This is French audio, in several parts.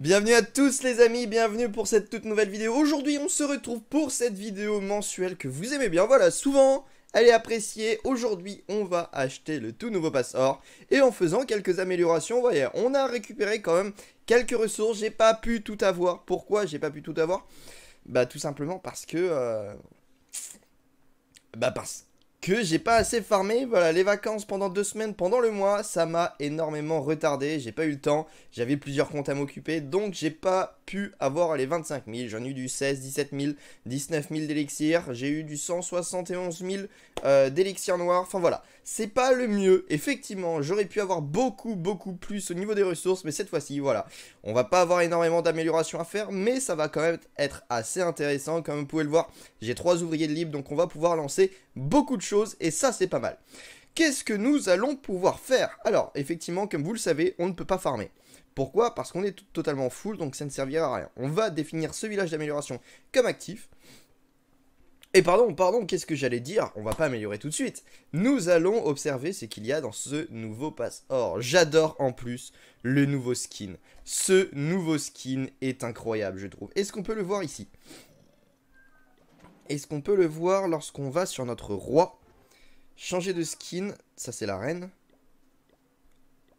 Bienvenue à tous les amis, bienvenue pour cette toute nouvelle vidéo. Aujourd'hui on se retrouve pour cette vidéo mensuelle que vous aimez bien. Voilà, souvent elle est appréciée. Aujourd'hui on va acheter le tout nouveau Pass-Or. Et en faisant quelques améliorations, vous voyez, on a récupéré quand même quelques ressources. J'ai pas pu tout avoir. Pourquoi j'ai pas pu tout avoir? Bah tout simplement parce que... parce que j'ai pas assez farmé. Voilà, les vacances pendant 2 semaines, pendant le mois, ça m'a énormément retardé. J'ai pas eu le temps, j'avais plusieurs comptes à m'occuper, donc j'ai pas pu avoir les 25 000. J'en ai eu du 16, 17 000, 19 000 d'élixir. J'ai eu du 171 000 d'élixir noir. Enfin voilà, c'est pas le mieux. Effectivement, j'aurais pu avoir beaucoup plus au niveau des ressources, mais cette fois-ci, voilà. On va pas avoir énormément d'améliorations à faire, mais ça va quand même être assez intéressant. Comme vous pouvez le voir, j'ai 3 ouvriers de libre, donc on va pouvoir lancer beaucoup de choses, et ça c'est pas mal. Qu'est-ce que nous allons pouvoir faire? Alors, effectivement, comme vous le savez, on ne peut pas farmer. Pourquoi? Parce qu'on est totalement full, donc ça ne servira à rien. On va définir ce village d'amélioration comme actif. Et pardon, qu'est-ce que j'allais dire? On va pas améliorer tout de suite. Nous allons observer ce qu'il y a dans ce nouveau Pass-Or. J'adore en plus le nouveau skin. Ce nouveau skin est incroyable, je trouve. Est-ce qu'on peut le voir ici? Est-ce qu'on peut le voir lorsqu'on va sur notre roi? Changer de skin, ça c'est la reine.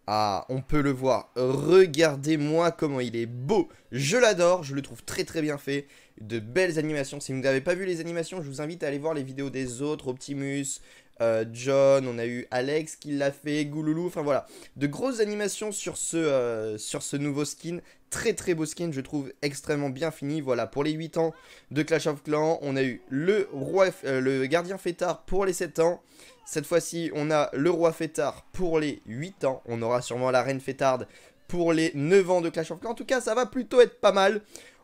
Ah, on peut le voir. Regardez-moi comment il est beau. Je l'adore, je le trouve très bien fait. De belles animations. Si vous n'avez pas vu les animations, je vous invite à aller voir les vidéos des autres. Optimus, John, on a eu Alex qui l'a fait, Gouloulou, enfin voilà. De grosses animations sur ce nouveau skin. Très beau skin, je trouve extrêmement bien fini. Voilà, pour les 8 ans de Clash of Clans, on a eu le gardien fêtard pour les 7 ans. Cette fois-ci, on a le roi fêtard pour les 8 ans. On aura sûrement la reine fêtarde pour les 9 ans de Clash of Clans. En tout cas, ça va plutôt être pas mal.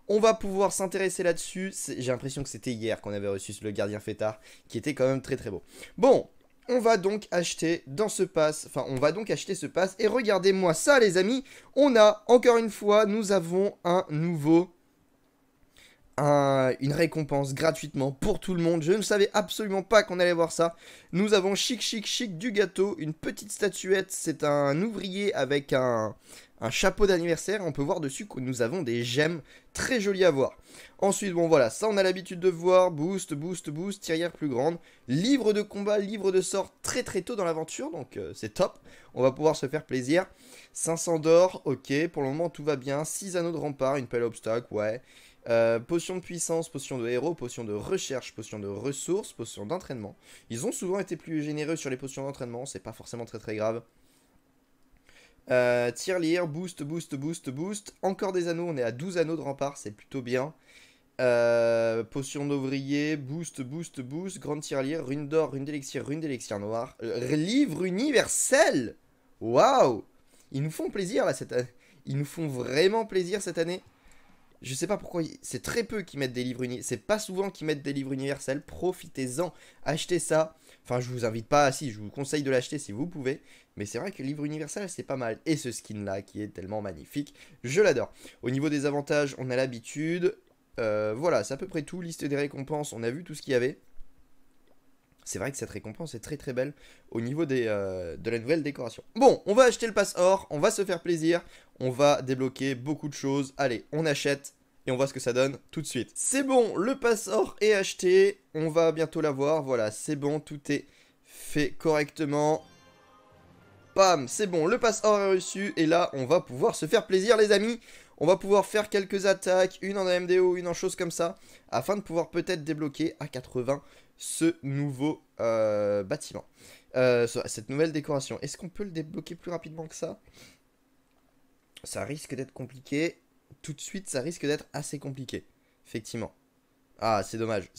On va pouvoir s'intéresser là-dessus. J'ai l'impression que c'était hier qu'on avait reçu le gardien fêtard, qui était quand même très beau. Bon, on va donc acheter dans ce pass, enfin on va donc acheter ce pass. Et regardez-moi ça les amis, on a, encore une fois, nous avons un nouveau... une récompense gratuitement pour tout le monde. Je ne savais absolument pas qu'on allait voir ça. Nous avons chic du gâteau, une petite statuette. C'est un ouvrier avec un chapeau d'anniversaire. On peut voir dessus que nous avons des gemmes très jolies à voir. Ensuite, bon voilà, ça on a l'habitude de voir. Boost, tirière plus grande. Livre de combat, livre de sort très tôt dans l'aventure. Donc c'est top. On va pouvoir se faire plaisir. 500 d'or, ok. Pour le moment tout va bien. 6 anneaux de rempart, une pelle obstacle, ouais. Potion de puissance, potion de héros, potion de recherche, potion de ressources, potion d'entraînement. Ils ont souvent été plus généreux sur les potions d'entraînement, c'est pas forcément très grave. Tirelire, boost. Encore des anneaux, on est à 12 anneaux de rempart, c'est plutôt bien. Potion d'ouvrier, boost. Grande tirelire, rune d'or, rune d'élixir noir. Livre universel. Waouh. Ils nous font plaisir là cette année. Ils nous font vraiment plaisir cette année. Je sais pas pourquoi, c'est très peu qui mettent des livres universels. C'est pas souvent qu'ils mettent des livres universels. Profitez-en, achetez ça. Enfin, je vous invite pas, si, je vous conseille de l'acheter si vous pouvez. Mais c'est vrai que le livre universel, c'est pas mal. Et ce skin-là, qui est tellement magnifique, je l'adore. Au niveau des avantages, on a l'habitude. Voilà, c'est à peu près tout. Liste des récompenses, on a vu tout ce qu'il y avait. C'est vrai que cette récompense est très belle au niveau de la nouvelle décoration. Bon, on va acheter le Pass-Or, on va se faire plaisir, on va débloquer beaucoup de choses. Allez, on achète et on voit ce que ça donne tout de suite. C'est bon, le Pass-Or est acheté, on va bientôt l'avoir. Voilà, c'est bon, tout est fait correctement. Bam, c'est bon, le Pass-Or est reçu et là, on va pouvoir se faire plaisir les amis. On va pouvoir faire quelques attaques, une en MDO, une en chose comme ça, afin de pouvoir peut-être débloquer à 80 ce nouveau bâtiment. Cette nouvelle décoration. Est-ce qu'on peut le débloquer plus rapidement que ça? Ça risque d'être compliqué. Tout de suite, ça risque d'être assez compliqué. Effectivement. Ah, c'est dommage.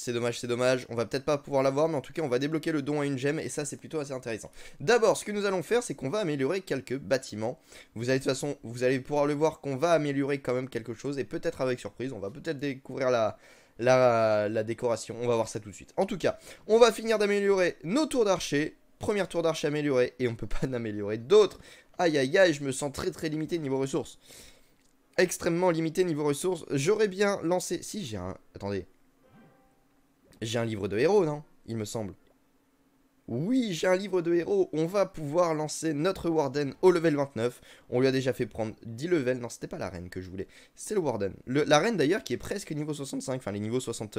On va peut-être pas pouvoir l'avoir, mais en tout cas, on va débloquer le don à une gemme, et ça, c'est plutôt assez intéressant. D'abord, ce que nous allons faire, c'est qu'on va améliorer quelques bâtiments. Vous allez, de toute façon, vous allez pouvoir le voir qu'on va améliorer quand même quelque chose, et peut-être avec surprise, on va peut-être découvrir la décoration. On va voir ça tout de suite. En tout cas, on va finir d'améliorer nos tours d'archer. Première tour d'archer améliorée, et on peut pas en améliorer d'autres. Aïe, je me sens très limité niveau ressources. Extrêmement limité niveau ressources. J'aurais bien lancé... Si, j'ai un... Attendez. J'ai un livre de héros, non? Il me semble. Oui, j'ai un livre de héros. On va pouvoir lancer notre Warden au level 29. On lui a déjà fait prendre 10 levels. Non, c'était pas la reine que je voulais. C'est le Warden. La reine d'ailleurs qui est presque niveau 65. Enfin, les niveaux 60.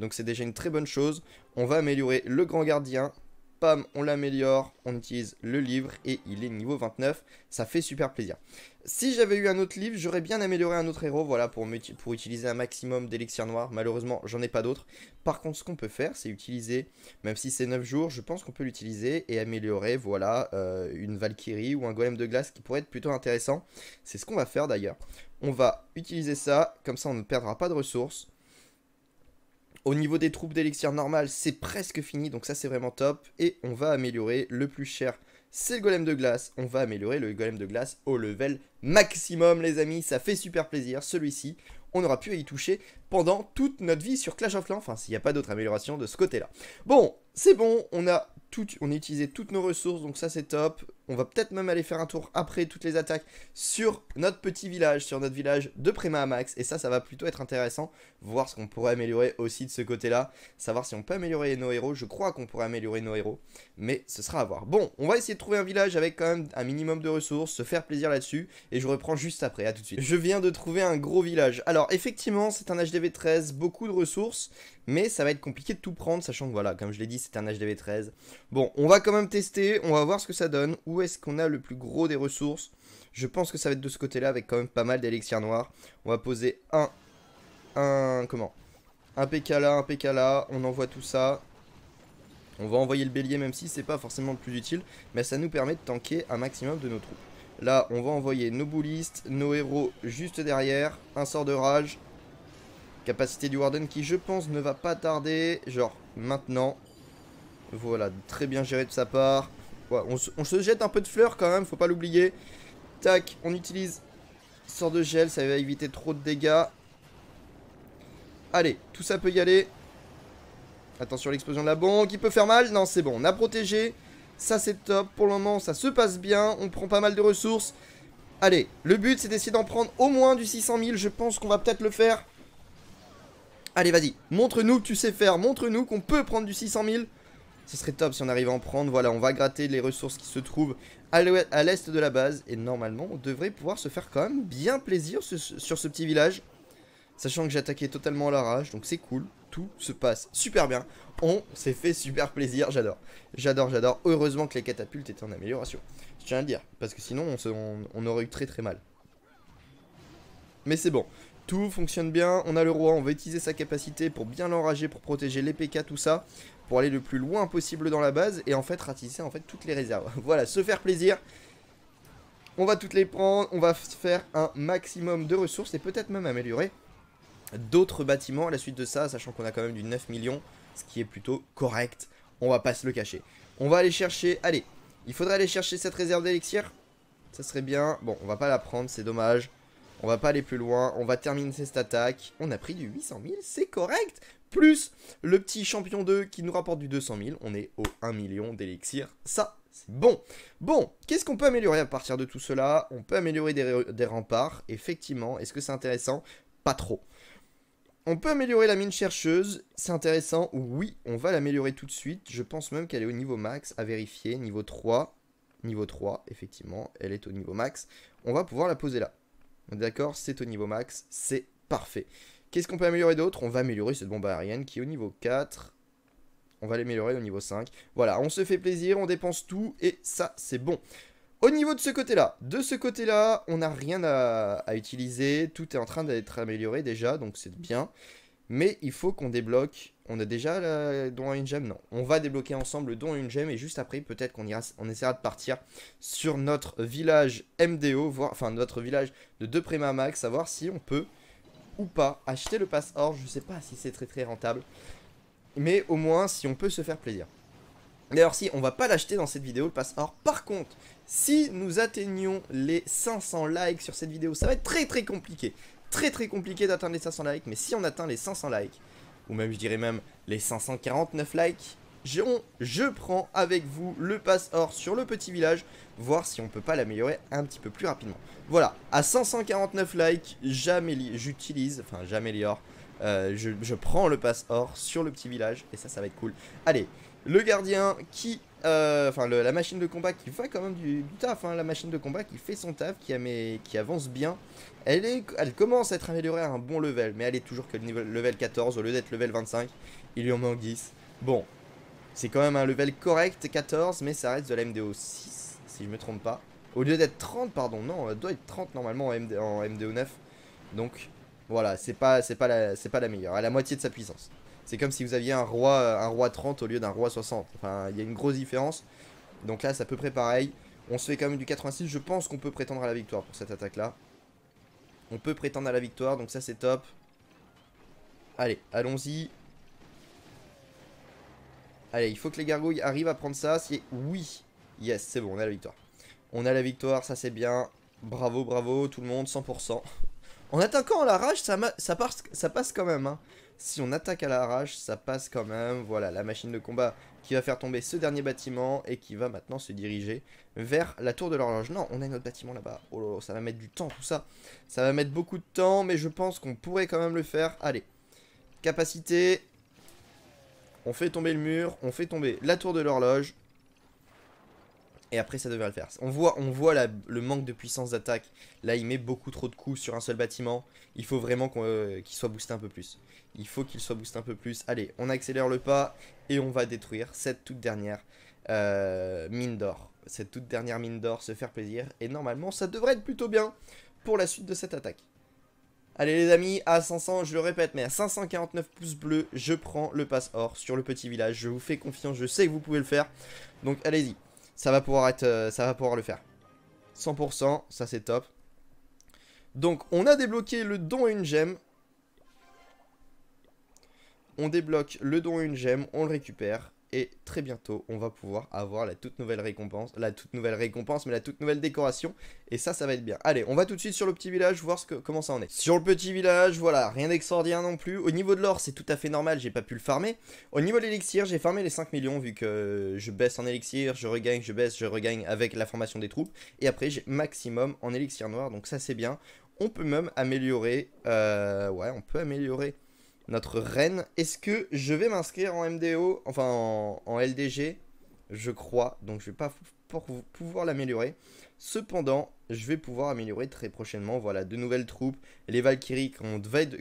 Donc c'est déjà une très bonne chose. On va améliorer le grand gardien. Pam, on l'améliore, on utilise le livre et il est niveau 29, ça fait super plaisir. Si j'avais eu un autre livre, j'aurais bien amélioré un autre héros, voilà, pour utiliser un maximum d'élixir noir. Malheureusement, j'en ai pas d'autres. Par contre, ce qu'on peut faire, c'est utiliser, même si c'est 9 jours, je pense qu'on peut l'utiliser et améliorer, voilà, une Valkyrie ou un golem de glace qui pourrait être plutôt intéressant. C'est ce qu'on va faire d'ailleurs. On va utiliser ça, comme ça on ne perdra pas de ressources. Au niveau des troupes d'élixir normal, c'est presque fini, donc ça c'est vraiment top. Et on va améliorer le plus cher, c'est le golem de glace. On va améliorer le golem de glace au level maximum, les amis. Ça fait super plaisir, celui-ci. On aura pu y toucher pendant toute notre vie sur Clash of Clans. Enfin, s'il n'y a pas d'autre amélioration de ce côté-là. Bon, c'est bon, on a utilisé toutes nos ressources, donc ça c'est top. On va peut-être même aller faire un tour après toutes les attaques sur notre petit village, sur notre village de Préma à Max. Et ça va plutôt être intéressant. Voir ce qu'on pourrait améliorer aussi de ce côté-là. Savoir si on peut améliorer nos héros. Je crois qu'on pourrait améliorer nos héros. Mais ce sera à voir. Bon, on va essayer de trouver un village avec quand même un minimum de ressources. Se faire plaisir là-dessus. Et je reprends juste après. À tout de suite. Je viens de trouver un gros village. Alors, effectivement, c'est un HDV 13. Beaucoup de ressources. Mais ça va être compliqué de tout prendre. Sachant que voilà, comme je l'ai dit, c'est un HDV 13. Bon, on va quand même tester. On va voir ce que ça donne. Où est-ce qu'on a le plus gros des ressources? Je pense que ça va être de ce côté-là avec quand même pas mal d'élixir noir. On va poser un PK là, un PK là. On envoie tout ça. On va envoyer le bélier même si c'est pas forcément le plus utile. Mais ça nous permet de tanker un maximum de nos troupes. Là, on va envoyer nos boulistes, nos héros juste derrière. Un sort de rage. Capacité du Warden qui, je pense, ne va pas tarder. Genre, maintenant. Voilà, très bien géré de sa part. Ouais, on se jette un peu de fleurs quand même, faut pas l'oublier. Tac, on utilise sort de gel, ça va éviter trop de dégâts. Allez, tout ça peut y aller. Attention à l'explosion de la bombe qui peut faire mal. Non, c'est bon, on a protégé. Ça, c'est top. Pour le moment, ça se passe bien. On prend pas mal de ressources. Allez, le but, c'est d'essayer d'en prendre au moins du 600 000. Je pense qu'on va peut-être le faire. Allez, vas-y. Montre-nous que tu sais faire. Montre-nous qu'on peut prendre du 600 000. Ce serait top si on arrive à en prendre. Voilà, on va gratter les ressources qui se trouvent à l'est de la base. Et normalement, on devrait pouvoir se faire quand même bien plaisir sur ce petit village. Sachant que j'ai attaqué totalement à l'arrache, donc c'est cool. Tout se passe super bien. On s'est fait super plaisir, j'adore. J'adore, j'adore. Heureusement que les catapultes étaient en amélioration. Je tiens à le dire, parce que sinon on aurait eu très très mal. Mais c'est bon. Tout fonctionne bien. On a le roi, on va utiliser sa capacité pour bien l'enrager, pour protéger les PK, tout ça. Pour aller le plus loin possible dans la base. Et en fait, ratisser en fait toutes les réserves. Voilà, se faire plaisir. On va toutes les prendre. On va faire un maximum de ressources et peut-être même améliorer d'autres bâtiments à la suite de ça, sachant qu'on a quand même du 9 millions, ce qui est plutôt correct. On va pas se le cacher. On va aller chercher, allez, il faudrait aller chercher cette réserve d'élixir. Ça serait bien. Bon, on va pas la prendre, c'est dommage. On va pas aller plus loin, on va terminer cette attaque. On a pris du 800 000, c'est correct. Plus le petit champion 2 qui nous rapporte du 200 000. On est au 1 million d'élixir. Ça, c'est bon. Bon, qu'est-ce qu'on peut améliorer à partir de tout cela? On peut améliorer des remparts. Effectivement, est-ce que c'est intéressant? Pas trop. On peut améliorer la mine chercheuse, c'est intéressant, oui, on va l'améliorer tout de suite. Je pense même qu'elle est au niveau max, à vérifier, niveau 3. Niveau 3, effectivement, elle est au niveau max. On va pouvoir la poser là. D'accord, c'est au niveau max, c'est parfait. Qu'est-ce qu'on peut améliorer d'autre? On va améliorer cette bombe aérienne qui est au niveau 4. On va l'améliorer au niveau 5. Voilà, on se fait plaisir, on dépense tout et ça, c'est bon. Au niveau de ce côté-là, on n'a rien à utiliser. Tout est en train d'être amélioré déjà, donc c'est bien. Mais il faut qu'on débloque. On a déjà le don à une gemme? Non. On va débloquer ensemble le don à une gemme. Et juste après, peut-être on essaiera de partir sur notre village MDO. Enfin, notre village de 2 Préma Max. Savoir si on peut ou pas acheter le pass or. Je sais pas si c'est très très rentable. Mais au moins, si on peut se faire plaisir. D'ailleurs, si on va pas l'acheter dans cette vidéo, le pass or. Par contre, si nous atteignons les 500 likes sur cette vidéo, ça va être très très compliqué. Très très compliqué d'atteindre les 500 likes. Mais si on atteint les 500 likes, ou même je dirais même les 549 likes, je prends avec vous le pass or sur le petit village. Voir si on peut pas l'améliorer un petit peu plus rapidement. Voilà, à 549 likes, j'améliore. Je prends le pass or sur le petit village. Et ça va être cool. Allez. Le gardien qui... Enfin, la machine de combat qui fait quand même du taf, hein, la machine de combat qui fait son taf, qui avance bien. Elle commence à être améliorée à un bon level, mais elle est toujours que le level 14, au lieu d'être level 25, il lui en manque 10. Bon, c'est quand même un level correct, 14, mais ça reste de la MDO 6, si je me trompe pas. Au lieu d'être 30, pardon, non, elle doit être 30 normalement en MDO 9. Donc, voilà, c'est pas la meilleure, à la moitié de sa puissance. C'est comme si vous aviez un roi 30 au lieu d'un roi 60. Enfin, il y a une grosse différence. Donc là, c'est à peu près pareil. On se fait quand même du 86. Je pense qu'on peut prétendre à la victoire pour cette attaque-là. On peut prétendre à la victoire, donc ça, c'est top. Allez, allons-y. Allez, il faut que les gargouilles arrivent à prendre ça. Oui, yes, c'est bon, on a la victoire. On a la victoire, ça c'est bien. Bravo, bravo, tout le monde, 100%. En attaquant à la rage, ça passe quand même, hein. Si on attaque à la rage, ça passe quand même. Voilà, la machine de combat qui va faire tomber ce dernier bâtiment et qui va maintenant se diriger vers la tour de l'horloge. Non, on a notre bâtiment là-bas. Oh là là, ça va mettre du temps tout ça. Ça va mettre beaucoup de temps, mais je pense qu'on pourrait quand même le faire. Allez, capacité. On fait tomber le mur, on fait tomber la tour de l'horloge. Et après ça devrait le faire. On voit le manque de puissance d'attaque. Là il met beaucoup trop de coups sur un seul bâtiment. Il faut vraiment qu'il soit boosté un peu plus. Il faut qu'il soit boosté un peu plus. Allez, on accélère le pas et on va détruire cette toute dernière mine d'or. Cette toute dernière mine d'or, se faire plaisir. Et normalement ça devrait être plutôt bien pour la suite de cette attaque. Allez les amis, à 500, je le répète, mais à 549 pouces bleus, je prends le pass or sur le petit village. Je vous fais confiance, je sais que vous pouvez le faire. Donc allez-y. Ça va pouvoir le faire. 100%, ça c'est top. Donc, on a débloqué le don et une gemme. On débloque le don et une gemme, on le récupère. Et très bientôt, on va pouvoir avoir la toute nouvelle récompense. Mais la toute nouvelle décoration. Et ça va être bien. Allez, on va tout de suite sur le petit village, voir comment ça en est. Sur le petit village, voilà, rien d'extraordinaire non plus. Au niveau de l'or, c'est tout à fait normal, j'ai pas pu le farmer. Au niveau de l'élixir, j'ai farmé les 5 millions, vu que je baisse en élixir, je regagne, je baisse, je regagne avec la formation des troupes. Et après, j'ai maximum en élixir noir, donc ça c'est bien. On peut même améliorer, ouais, on peut améliorer notre reine. Est-ce que je vais m'inscrire en MDO, enfin en LDG, je crois. Donc je vais pas pouvoir l'améliorer. Cependant, je vais pouvoir améliorer très prochainement. Voilà, de nouvelles troupes, les Valkyries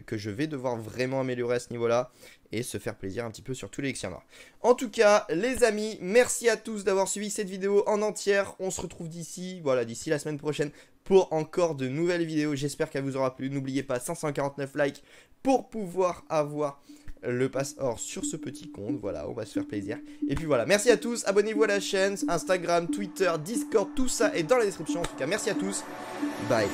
que je vais devoir vraiment améliorer à ce niveau-là. Et se faire plaisir un petit peu sur tous les élixirs noirs. En tout cas, les amis, merci à tous d'avoir suivi cette vidéo en entière. On se retrouve d'ici la semaine prochaine pour encore de nouvelles vidéos. J'espère qu'elle vous aura plu. N'oubliez pas 549 likes pour pouvoir avoir le pass or sur ce petit compte. Voilà, on va se faire plaisir. Et puis voilà, merci à tous. Abonnez-vous à la chaîne, Instagram, Twitter, Discord, tout ça est dans la description. En tout cas, merci à tous. Bye.